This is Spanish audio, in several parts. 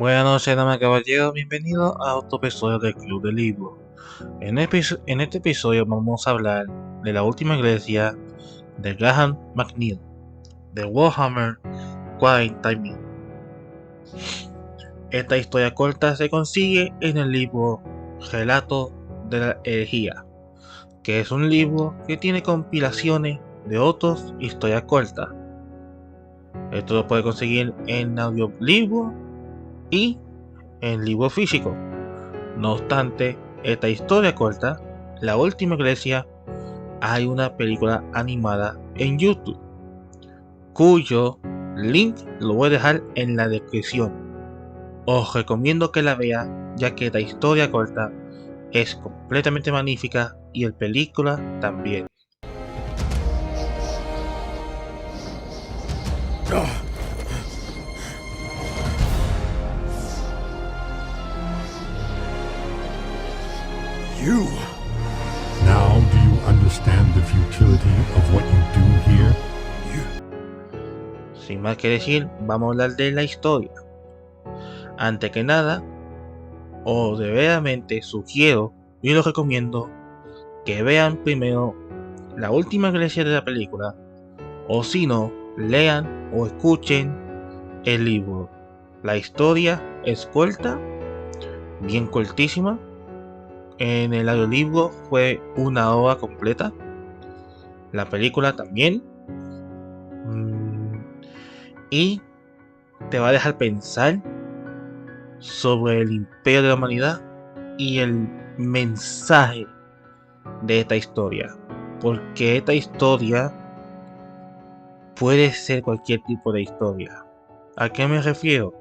Buenas noches, damas y caballeros, bienvenidos a otro episodio del Club del Libro. En este episodio vamos a hablar de la última iglesia de Graham McNeill, de Warhammer 40.000. Esta historia corta se consigue en el libro Relato de la Herejía, que es un libro que tiene compilaciones de otras historias cortas. Esto lo puede conseguir en audiolibro y en libro físico. No obstante, esta historia corta, La última iglesia, hay una película animada en YouTube, cuyo link lo voy a dejar en la descripción. Os recomiendo que la vea, ya que esta historia corta es completamente magnífica y el película también. You! Now do you understand the futility of what you do here? Sin más que decir, vamos a hablar de la historia. Antes que nada, os verdaderamente sugiero y os recomiendo que vean primero la última iglesia de la película, o si no, lean o escuchen el libro. La historia es corta, bien cortísima. En el audiolibro fue 1 hora completa. La película también. Y te va a dejar pensar sobre el imperio de la humanidad y el mensaje de esta historia. Porque esta historia puede ser cualquier tipo de historia. ¿A qué me refiero?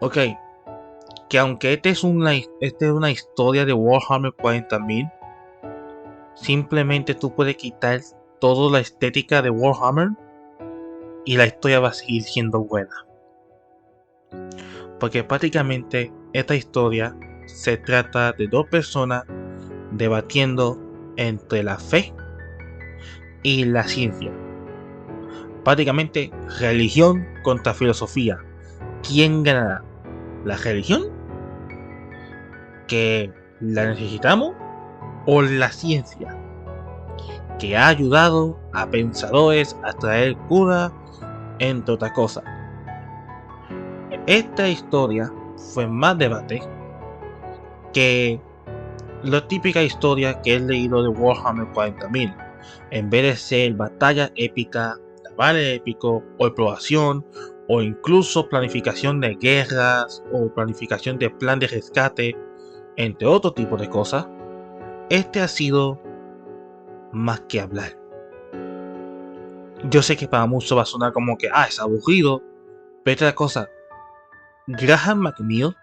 Ok, que aunque esta es una historia de Warhammer 40.000, simplemente tú puedes quitar toda la estética de Warhammer y la historia va a seguir siendo buena. Porque prácticamente esta historia se trata de dos personas debatiendo entre la fe y la ciencia. Prácticamente religión contra filosofía. ¿Quién ganará? ¿La religión, que la necesitamos, o la ciencia, que ha ayudado a pensadores a traer cura, entre otras cosas? Esta historia fue más debate que la típica historia que he leído de Warhammer 40.000. En vez de ser batalla épica, navales épico, o exploración, o incluso planificación de guerras, o planificación de plan de rescate, entre otro tipo de cosas, este ha sido más que hablar. Yo sé que para muchos va a sonar como que es aburrido, pero otra cosa, Graham McNeill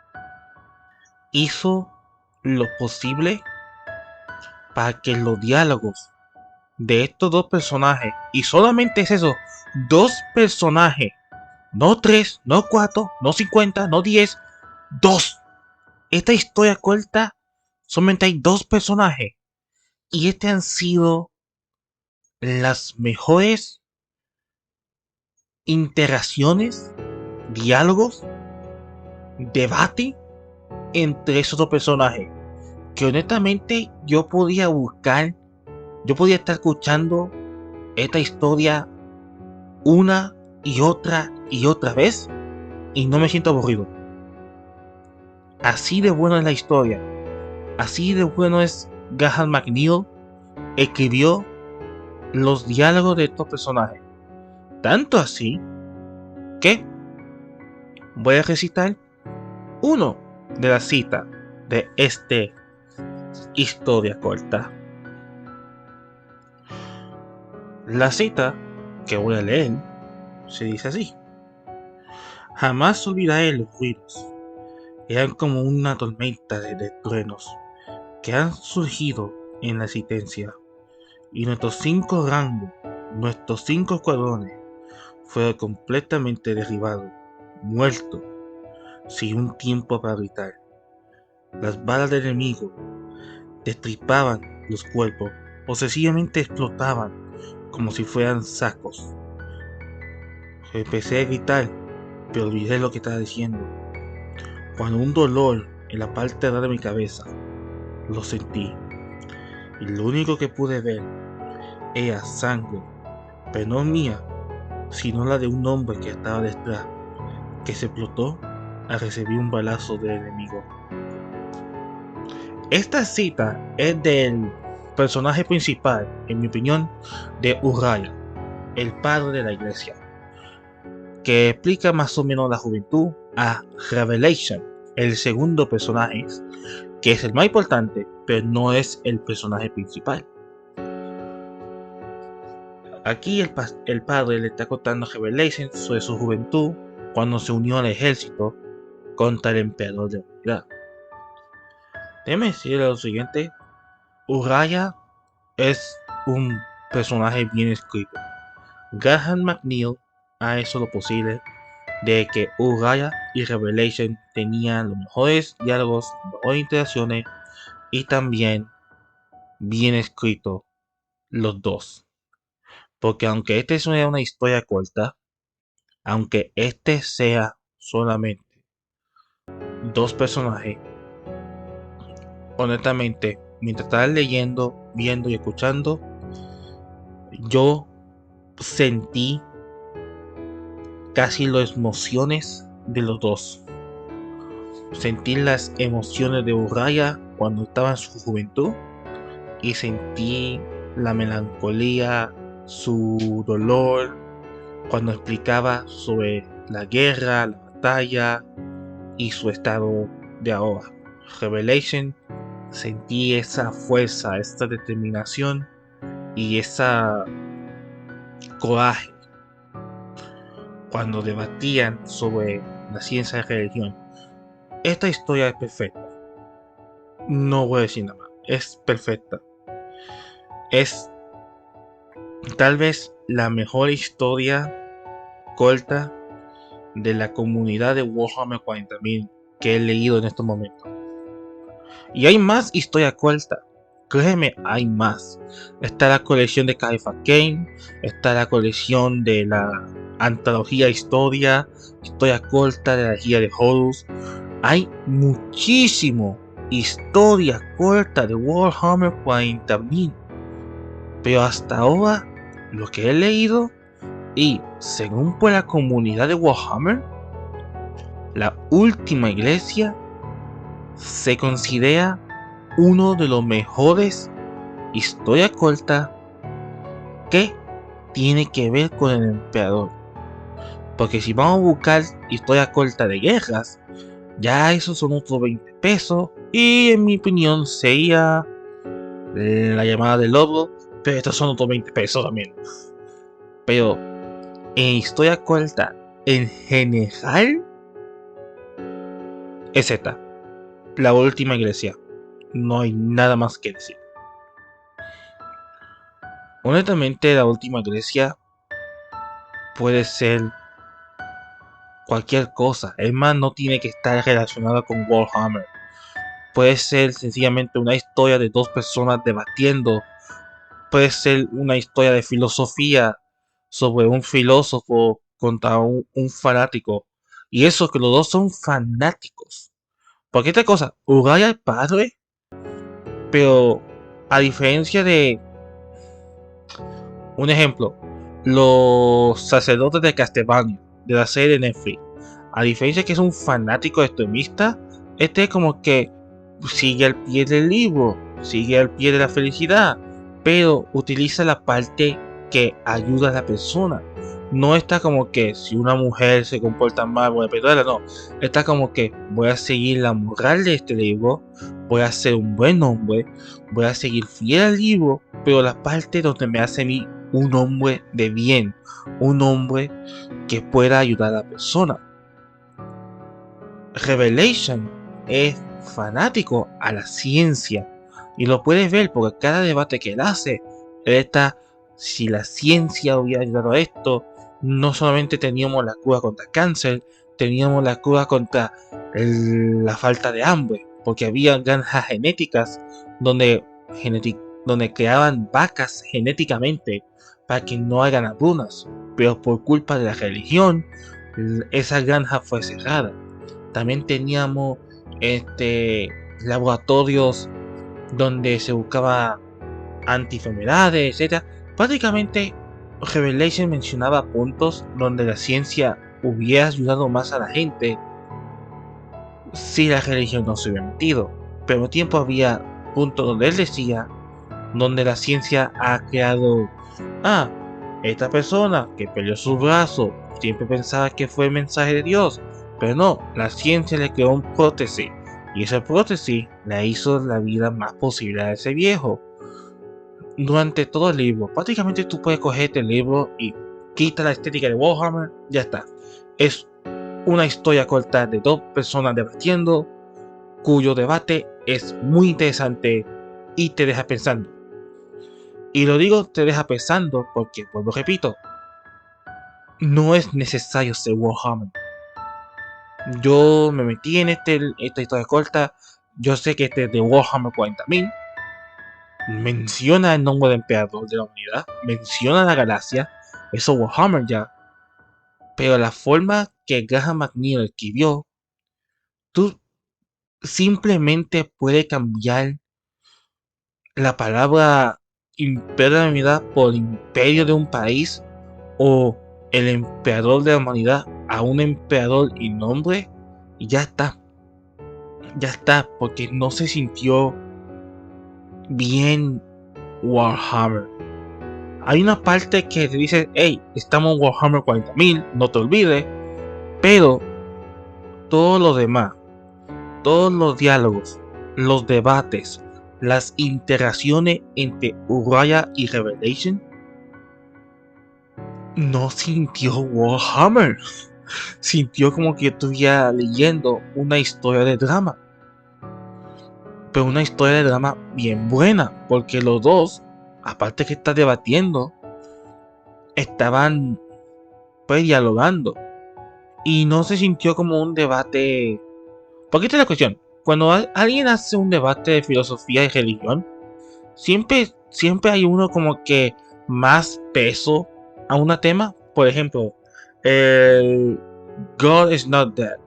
hizo lo posible para que los diálogos de estos dos personajes, y solamente es eso, 2 personajes, no 3, no 4, no 50, no 10, 2. Esta historia corta solamente hay 2 personajes, y han sido las mejores interacciones, diálogos, debate entre esos dos personajes, que honestamente yo podía estar escuchando esta historia una y otra vez y no me siento aburrido. Así de bueno es la historia, así de bueno es Graham McNeill. Escribió los diálogos de estos personajes, tanto así que voy a recitar uno de las citas de esta historia corta. La cita que voy a leer se dice así: jamás olvidaré los ruidos. Eran como una tormenta de truenos que han surgido en la existencia, y nuestros 5 rangos, nuestros 5 escuadrones, fueron completamente derribados, muertos, sin un tiempo para gritar. Las balas del enemigo destripaban los cuerpos o sencillamente explotaban como si fueran sacos. Empecé a gritar pero olvidé lo que estaba diciendo. Cuando un dolor en la parte de atrás de mi cabeza lo sentí, y lo único que pude ver era sangre, pero no mía, sino la de un hombre que estaba detrás, que se explotó al recibir un balazo del enemigo. Esta cita es del personaje principal, en mi opinión, de Uriah, el padre de la iglesia, que explica más o menos la juventud a Revelation, el segundo personaje, que es el más importante, pero no es el personaje principal. Aquí el padre le está contando a Revelation sobre su juventud cuando se unió al ejército contra el emperador de la humanidad. Déjeme decirle lo siguiente: Uriah es un personaje bien escrito. Graham McNeil ha hecho lo posible de que Uriah y Revelation tenían los mejores diálogos, las mejores interacciones y también bien escrito los dos. Porque aunque este sea una historia corta, aunque este sea solamente dos personajes, honestamente, mientras estaba leyendo, viendo y escuchando, yo sentí casi las emociones de los dos. Sentí las emociones de Uriah cuando estaba en su juventud y sentí la melancolía, su dolor cuando explicaba sobre la guerra, la batalla y su estado de ahora. Revelation, sentí esa fuerza, esa determinación y esa coraje cuando debatían sobre la ciencia y religión. Esta historia es perfecta. No voy a decir nada más. Es perfecta. Es tal vez la mejor historia corta de la comunidad de Warhammer 40.000 que he leído en estos momentos. Y hay más historia corta. Créeme, hay más. Está la colección de Kaifa Kane. Está la colección de la antología historia corta de la guía de Horus. Hay muchísimo historia corta de Warhammer 40.000. Pero hasta ahora, lo que he leído, y según por la comunidad de Warhammer, la última iglesia se considera uno de los mejores historia corta que tiene que ver con el emperador. Porque si vamos a buscar historia corta de guerras, ya esos son otros 20 pesos. Y en mi opinión sería la llamada del lobo, pero estos son otros 20 pesos también. Pero en historia corta en general es esta, la última iglesia. No hay nada más que decir. Honestamente, la última iglesia puede ser cualquier cosa. Es más, no tiene que estar relacionada con Warhammer. Puede ser sencillamente una historia de dos personas debatiendo. Puede ser una historia de filosofía sobre un filósofo contra un fanático. Y eso que los dos son fanáticos. Porque esta cosa, Uriah es padre, pero a diferencia de un ejemplo, los sacerdotes de Castlevania, de la serie de Netflix, a diferencia de que es un fanático extremista, este es como que sigue al pie del libro, sigue al pie de la felicidad, pero utiliza la parte que ayuda a la persona. No está como que si una mujer se comporta mal voy a perdonarla, no. Está como que voy a seguir la moral de este libro, voy a ser un buen hombre, voy a seguir fiel al libro, pero la parte donde me hace a mí un hombre de bien, un hombre que pueda ayudar a la persona. Revelation es fanático a la ciencia y lo puedes ver porque cada debate que él hace, él está, si la ciencia hubiera ayudado a esto, no solamente teníamos la cura contra el cáncer, teníamos la cura contra la falta de hambre, porque había granjas genéticas donde creaban vacas genéticamente para que no hagan hambrunas, pero por culpa de la religión esa granja fue cerrada. También teníamos laboratorios donde se buscaba antienfermedades, etc. Prácticamente Revelation mencionaba puntos donde la ciencia hubiera ayudado más a la gente si la religión no se hubiera metido. Pero al mismo tiempo había puntos donde él decía donde la ciencia ha creado esta persona que perdió su brazo siempre pensaba que fue el mensaje de Dios, pero no, la ciencia le creó un prótesis y esa prótesis la hizo la vida más posible a ese viejo. Durante todo el libro, prácticamente tú puedes coger este libro y quita la estética de Warhammer, ya está. Es una historia corta de dos personas debatiendo, cuyo debate es muy interesante y te deja pensando. Y lo digo te deja pensando porque, vuelvo repito, no es necesario ser Warhammer. Yo me metí en esta historia corta. Yo sé que este es de Warhammer 40.000. Menciona el nombre del emperador de la humanidad. Menciona la galaxia. Eso Warhammer ya. Pero la forma que Graham McNeill escribió, tú simplemente puedes cambiar la palabra imperio de la humanidad por imperio de un país o el emperador de la humanidad a un emperador y nombre y ya está, porque no se sintió bien Warhammer. Hay una parte que te dice, hey, estamos en Warhammer 40.000, no te olvides, pero todo lo demás, todos los diálogos, los debates, las interacciones entre Uriah y Revelation no sintió Warhammer. Sintió como que estuviera leyendo una historia de drama. Pero una historia de drama bien buena. Porque los dos, aparte que está debatiendo, estaban pues dialogando. Y no se sintió como un debate. Porque esta es la cuestión. Cuando alguien hace un debate de filosofía y religión, siempre hay uno como que más peso a un tema. Por ejemplo, el God is not dead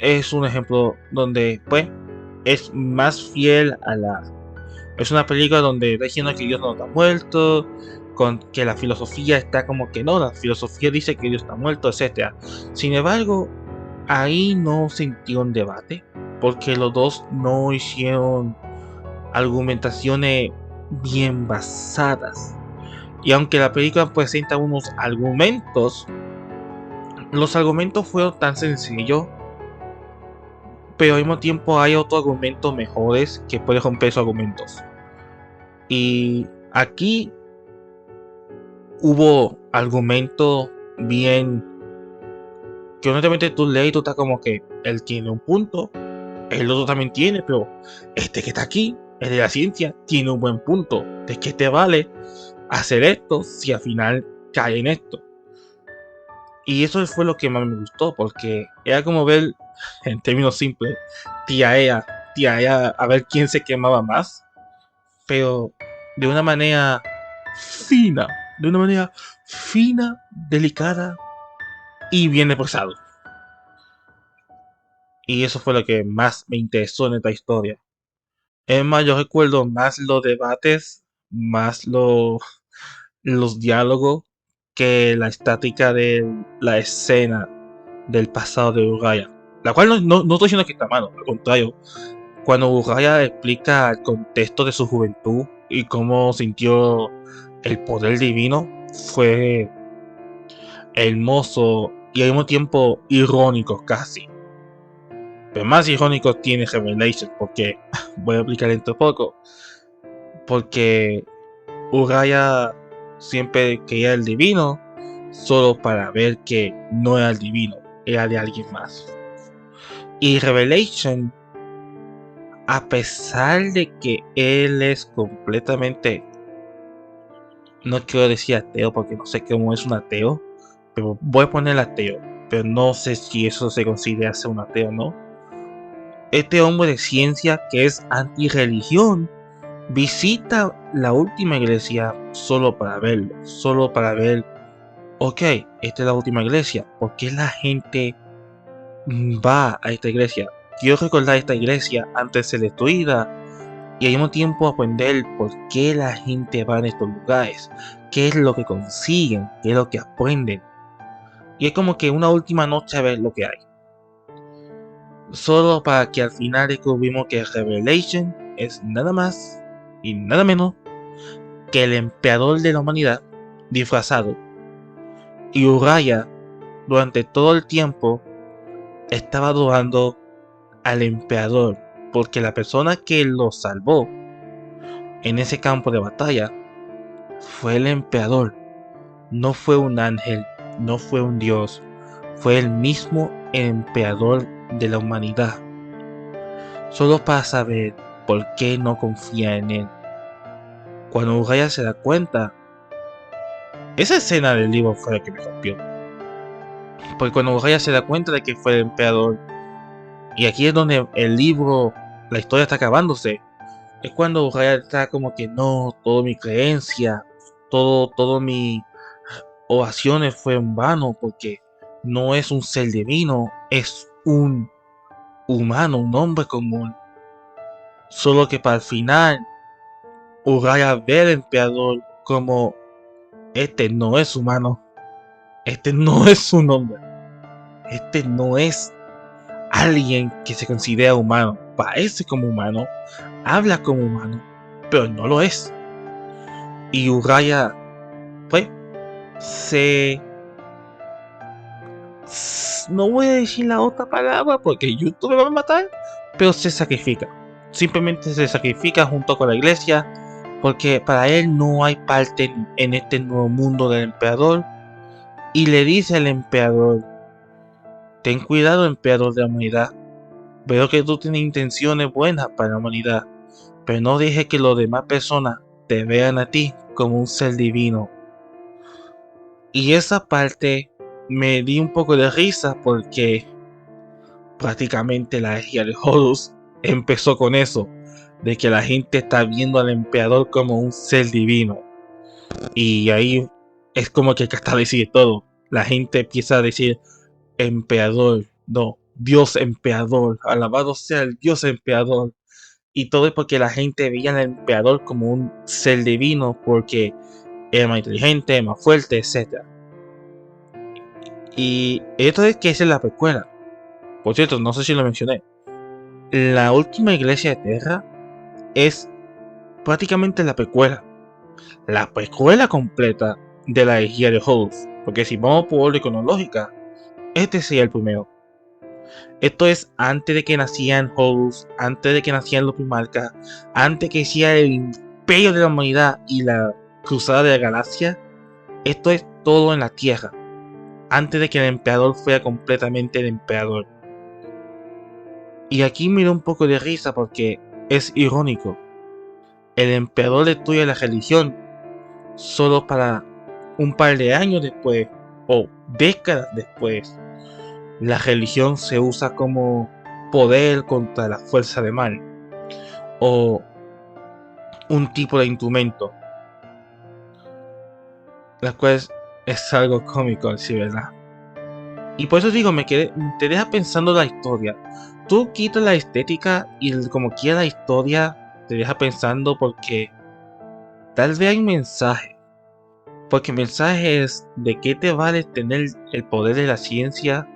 es un ejemplo donde pues es más fiel a la... Es una película donde está diciendo que Dios no está muerto, con que la filosofía está como que no, la filosofía dice que Dios está muerto, etc. Sin embargo, ahí no sintió un debate, porque los dos no hicieron argumentaciones bien basadas. Y aunque la película presenta unos argumentos, los argumentos fueron tan sencillos, pero al mismo tiempo hay otros argumentos mejores que pueden romper esos argumentos. Y aquí hubo argumentos bien que honestamente tú lees y tú estás como que él tiene un punto, el otro también tiene, pero este que está aquí, el de la ciencia, tiene un buen punto. ¿De qué te vale hacer esto si al final cae en esto? Y eso fue lo que más me gustó, porque era como ver, en términos simples, tía Ea a ver quién se quemaba más, pero de una manera fina, delicada y bien expresado. Y eso fue lo que más me interesó en esta historia. Es más, yo recuerdo más los debates, más los diálogos, que la estática de la escena del pasado de Uriah. La cual no estoy diciendo que está malo, al contrario. Cuando Uriah explica el contexto de su juventud y cómo sintió el poder divino, fue hermoso y al mismo tiempo irónico casi. Pero más irónico tiene Revelation, porque voy a explicar esto poco. Porque Uriah siempre quería el divino solo para ver que no era el divino, era de alguien más. Y Revelation, a pesar de que él es completamente, no quiero decir ateo porque no sé cómo es un ateo, pero voy a poner ateo, pero no sé si eso se considera ser un ateo o no. Este hombre de ciencia que es anti-religión visita la última iglesia solo para verlo, solo para ver ok, esta es la última iglesia, ¿por qué la gente va a esta iglesia? Quiero recordar esta iglesia antes de ser destruida y al mismo tiempo aprender por qué la gente va en estos lugares, qué es lo que consiguen, qué es lo que aprenden. Y es como que una última noche a ver lo que hay. Solo para que al final descubrimos que Revelation es nada más y nada menos que el emperador de la humanidad disfrazado. Y Uraya durante todo el tiempo estaba adorando al emperador, porque la persona que lo salvó en ese campo de batalla fue el emperador, no fue un ángel, no fue un dios, fue el mismo emperador de la humanidad. Solo para saber por qué no confía en él. Cuando Uraya se da cuenta, esa escena del libro fue la que me rompió. Porque cuando Uraya se da cuenta de que fue el emperador, y aquí es donde el libro, la historia está acabándose, es cuando Uraya está como que no, toda mi creencia, todo mi oraciones fue en vano, porque no es un ser divino, es un humano, un hombre común. Solo que para el final, Uraya ve al emperador como este no es humano, este no es un hombre, este no es alguien que se considera humano, parece como humano, habla como humano, pero no lo es. Y Uraya, pues, no voy a decir la otra palabra porque YouTube me va a matar, pero se sacrifica. Simplemente se sacrifica junto con la iglesia porque para él no hay parte en este nuevo mundo del emperador. Y le dice al emperador: ten cuidado, emperador de la humanidad. Veo que tú tienes intenciones buenas para la humanidad, pero no dejes que las demás personas te vean a ti como un ser divino. Y esa parte me di un poco de risa porque prácticamente la herejía de Horus empezó con eso, de que la gente está viendo al emperador como un ser divino. Y ahí es como que hasta decir todo. La gente empieza a decir emperador, no, Dios emperador, alabado sea el Dios emperador. Y todo es porque la gente veía al emperador como un ser divino, porque era más inteligente, más fuerte, etc. Y esto es que es la precuela. Por cierto, no sé si lo mencioné. La última iglesia de Terra es prácticamente la precuela. La precuela completa de la herejía de Horus. Porque si vamos por orden cronológica, este sería el primero. Esto es antes de que nacían Horus, antes de que nacían los Primarcas, antes que hiciera el imperio de la humanidad y la cruzada de la galaxia. Esto es todo en la Tierra, antes de que el emperador fuera completamente el emperador. Y aquí me da un poco de risa porque es irónico. El emperador destruye la religión solo para un par de años después o décadas después la religión se usa como poder contra la fuerza de mal o un tipo de instrumento, la cual es algo cómico, sí, ¿verdad? Y por eso digo, te deja pensando la historia. Tú quitas la estética y como quiera la historia te deja pensando, porque tal vez hay un mensaje. Porque el mensaje es: ¿de qué te vale tener el poder de la ciencia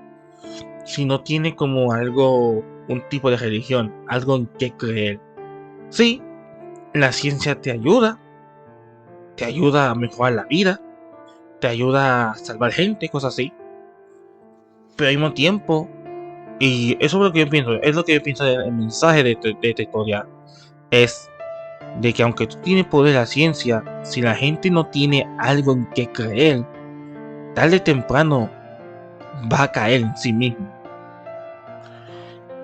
si no tiene como algo, un tipo de religión, algo en qué creer? Sí, la ciencia te ayuda a mejorar la vida, te ayuda a salvar gente, cosas así. Pero al mismo tiempo, y eso es lo que yo pienso, es lo que yo pienso del mensaje de esta historia, es de que aunque tú tienes poder de la ciencia, si la gente no tiene algo en qué creer, tarde o temprano va a caer en sí mismo.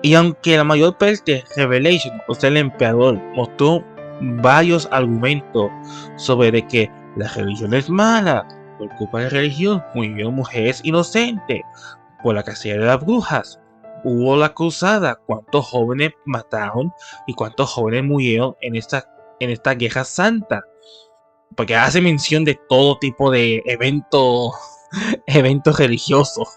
Y aunque la mayor parte de Revelation, o sea el emperador, mostró varios argumentos sobre de que la religión es mala, por culpa de la religión murieron mujeres inocentes, por la cacería de las brujas, hubo la cruzada, cuántos jóvenes mataron y cuántos jóvenes murieron en esta guerra santa, porque hace mención de todo tipo de eventos eventos religiosos.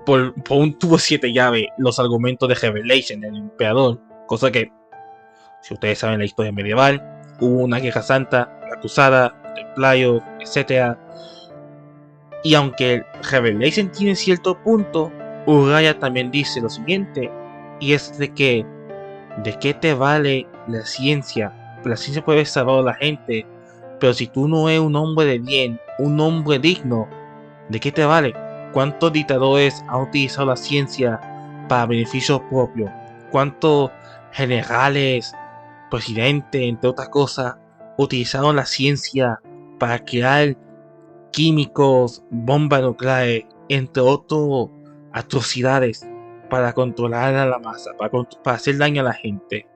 Por un tubo 7 llaves los argumentos de Revelation del emperador, cosa que, si ustedes saben la historia medieval, hubo una guerra santa, la cruzada, los templarios, etc. Y aunque Revelation tiene cierto punto, Uraya también dice lo siguiente, y es de que, ¿de qué te vale la ciencia? La ciencia puede salvar a la gente, pero si tú no eres un hombre de bien, un hombre digno, ¿de qué te vale? ¿Cuántos dictadores han utilizado la ciencia para beneficio propio? ¿Cuántos generales, presidentes, entre otras cosas, utilizaron la ciencia para crear químicos, bombas nucleares, entre otras atrocidades, para controlar a la masa, para hacer daño a la gente?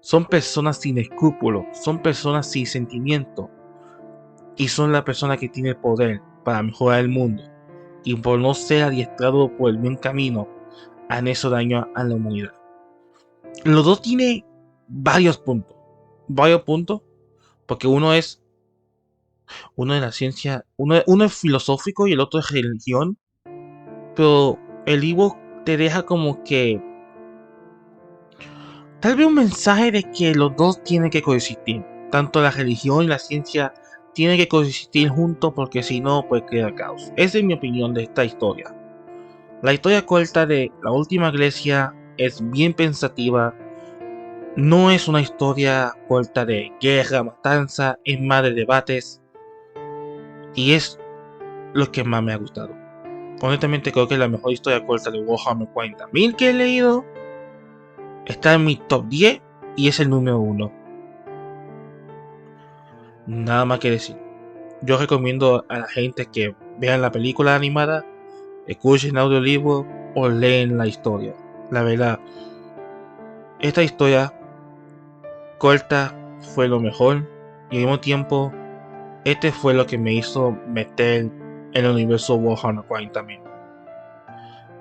Son personas sin escrúpulos, son personas sin sentimiento, y son la persona que tiene el poder para mejorar el mundo, y por no ser adiestrado por el buen camino, han hecho daño a la humanidad. Los dos tienen varios puntos, porque uno es la ciencia, uno es filosófico y el otro es religión, pero el libro te deja como que tal vez un mensaje de que los dos tienen que coexistir, tanto la religión y la ciencia tienen que coexistir juntos, porque si no puede crear caos. Esa es mi opinión de esta historia. La historia corta de La Última Iglesia es bien pensativa. No es una historia corta de guerra, matanza, es más de debates, y es lo que más me ha gustado. Honestamente creo que es la mejor historia corta de Warhammer 40.000 que he leído. Está en mi top 10 y es el número 1. Nada más que decir. Yo recomiendo a la gente que vean la película animada, escuchen el audiolibro o leen la historia. La verdad, esta historia corta fue lo mejor, y al mismo tiempo este fue lo que me hizo meter en el universo Warhammer 40.000.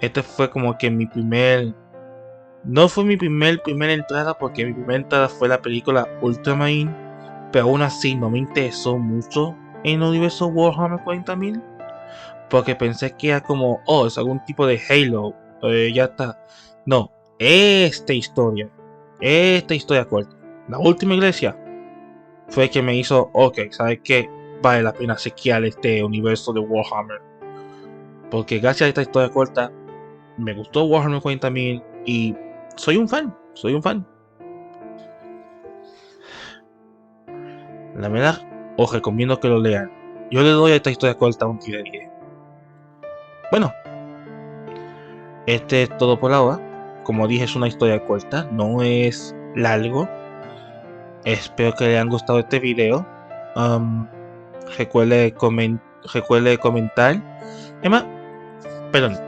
Este fue como que mi primer... No fue mi primera entrada, porque mi primera entrada fue la película Ultramarine, pero aún así no me interesó mucho en el universo Warhammer 40.000, porque pensé que era como, oh, es algún tipo de Halo, ya está. No, esta historia corta, La Última Iglesia, fue que me hizo, ok, ¿sabes qué? Vale la pena chequear este universo de Warhammer, porque gracias a esta historia corta me gustó Warhammer 40.000 y soy un fan. La verdad, os recomiendo que lo lean. Yo le doy a esta historia corta un 10 de 10. Bueno, este es todo por ahora. Como dije, es una historia corta, no es largo. Espero que les haya gustado este video. Recuerde comentar. Además, perdón,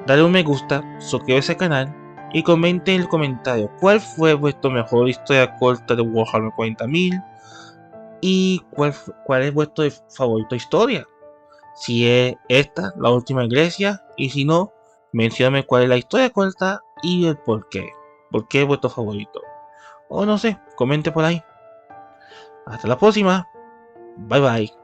dale un me gusta, suscríbete al canal y comente en el comentario cuál fue vuestra mejor historia corta de Warhammer 40.000 y cuál es vuestra favorita historia. Si es esta, La Última Iglesia, y si no, mencióname cuál es la historia corta y el por qué. ¿Por qué es vuestro favorito? O no sé, comente por ahí. Hasta la próxima. Bye bye.